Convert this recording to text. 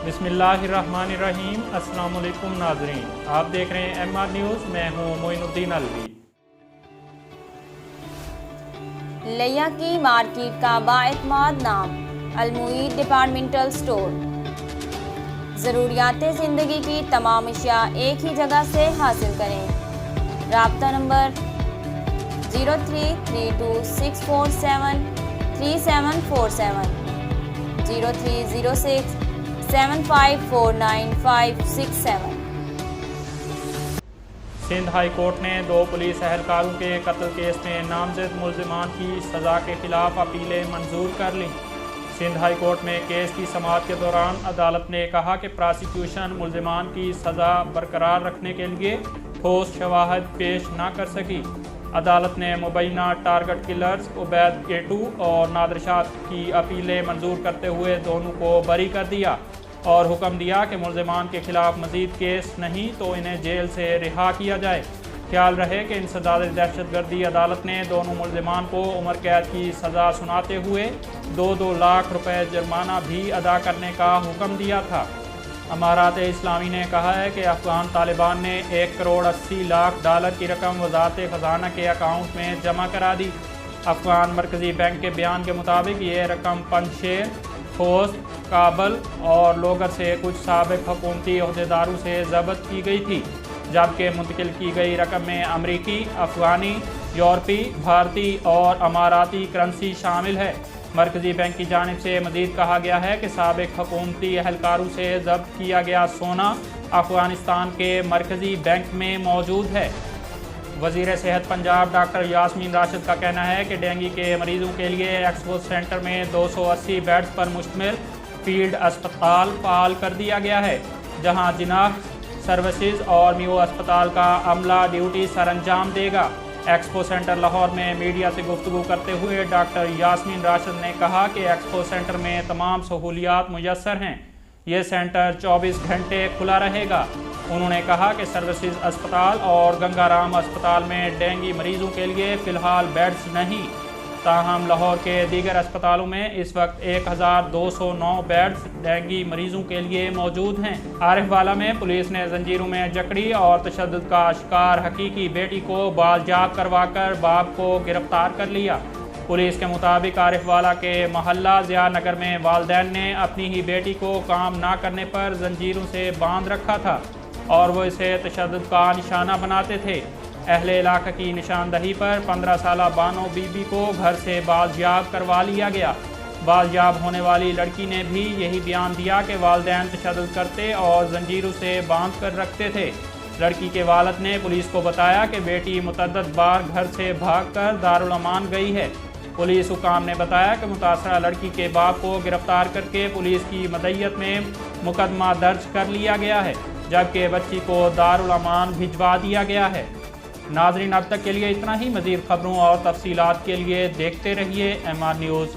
बिस्मिल्लाहिर्रहमानिर्रहीम। अस्सलाम वालेकुम नाजरीन, आप देख रहे हैं MR न्यूज़। मैं हूँ मोइनुद्दीन अलवी। लिया की मार्केट का बाएतमाद नाम अलमुईद डिपार्टमेंटल स्टोर। ज़रूरियात ज़िंदगी की तमाम अशिया एक ही जगह से हासिल करें। राब्ता नंबर 0332647347 030675495567। सिंध हाई कोर्ट ने 2 पुलिस एहलकारों के कत्ल केस में नामजद मुल्जिमान की सज़ा के खिलाफ अपीलें मंजूर कर लीं। सिंध हाई कोर्ट में केस की समाअत के दौरान अदालत ने कहा कि प्रोसिक्यूशन मुल्जिमान की सज़ा बरकरार रखने के लिए ठोस शवाहद पेश न कर सकी। अदालत ने मुबैना टारगेट किलर्स उबैद केटू और नादिर शाह की अपीलें मंजूर करते हुए दोनों को बरी कर दिया और हुक्म दिया कि मुल्जिमान के खिलाफ मजीद केस नहीं तो इन्हें जेल से रिहा किया जाए। ख्याल रहे कि इंसदाद दहशतगर्दी अदालत ने दोनों मुल्जिमान को उम्र कैद की सज़ा सुनाते हुए 2-2 लाख रुपए जुर्माना भी अदा करने का हुक्म दिया था। अमारात इस्लामी ने कहा है कि अफगान तालिबान ने $1,80,00,000 की रकम वजारत ख़जाना के अकाउंट में जमा करा दी। अफगान मरकज़ी बैंक के बयान के मुताबिक ये रकम पंजशेर, खोस्त, काबल और लोगर से कुछ साबिक़ हुकूमती अहदेदारों से ज़ब्त की गई थी, जबकि मुंतकिल की गई रकम में अमरीकी, अफ़गानी, यूरोपी, भारतीय और अमाराती करेंसी शामिल है। मरकज़ी बैंक की जानिब से मज़ीद कहा गया है कि साबिक़ हुकूमती एहलकारों से ज़ब्त किया गया सोना अफ़गानिस्तान के मरकज़ी बैंक में मौजूद है। वज़ीर सेहत पंजाब डॉक्टर यास्मीन राशिद का कहना है कि डेंगू के मरीजों के लिए एक्सपो सेंटर में 280 बेड्स पर मुश्तमिल फील्ड अस्पताल फ़ाल कर दिया गया है, जहां जिनाह सर्विसेज और मियो अस्पताल का अमला ड्यूटी सरअंजाम देगा। एक्सपो सेंटर लाहौर में मीडिया से गुफ्तगू करते हुए डॉक्टर यास्मीन राशिद ने कहा कि एक्सपो सेंटर में तमाम सहूलियात मुयस्सर हैं। ये सेंटर 24 घंटे खुला रहेगा। उन्होंने कहा कि सर्विसेज अस्पताल और गंगाराम अस्पताल में डेंगू मरीजों के लिए फ़िलहाल बेड्स नहीं, ताहम लाहौर के दीगर अस्पतालों में इस वक्त 1209 बेड्स डेंगू मरीजों के लिए मौजूद हैं। आरिफवाला में पुलिस ने जंजीरों में जकड़ी और तशद्दुद का शिकार हकीकी बेटी को बालजाब करवाकर बाप को गिरफ्तार कर लिया। पुलिस के मुताबिक आरिफवाला के मोहल्ला ज़िया नगर में वालिदैन ने अपनी ही बेटी को काम ना करने पर जंजीरों से बांध रखा था और वो इसे तशद्दुद का निशाना बनाते थे। अहले इलाका की निशानदही पर 15 साला बानो बीबी को घर से बालजाब करवा लिया गया। बालजाब होने वाली लड़की ने भी यही बयान दिया कि वालिदैन तशद्दुद करते और जंजीरों से बांध कर रखते थे। लड़की के वालिद ने पुलिस को बताया कि बेटी मुतअद्दिद बार घर से भागकर दारुल अमान गई है। पुलिस हुकाम ने बताया कि मुतासरा लड़की के बाप को गिरफ्तार करके पुलिस की मदय्यत में मुकदमा दर्ज कर लिया गया है, जबकि बच्ची को दारुल अमान भिजवा दिया गया है। नाज़रीन, अब तक के लिए इतना ही। मज़ीद खबरों और तफसीलात के लिए देखते रहिए MR न्यूज़।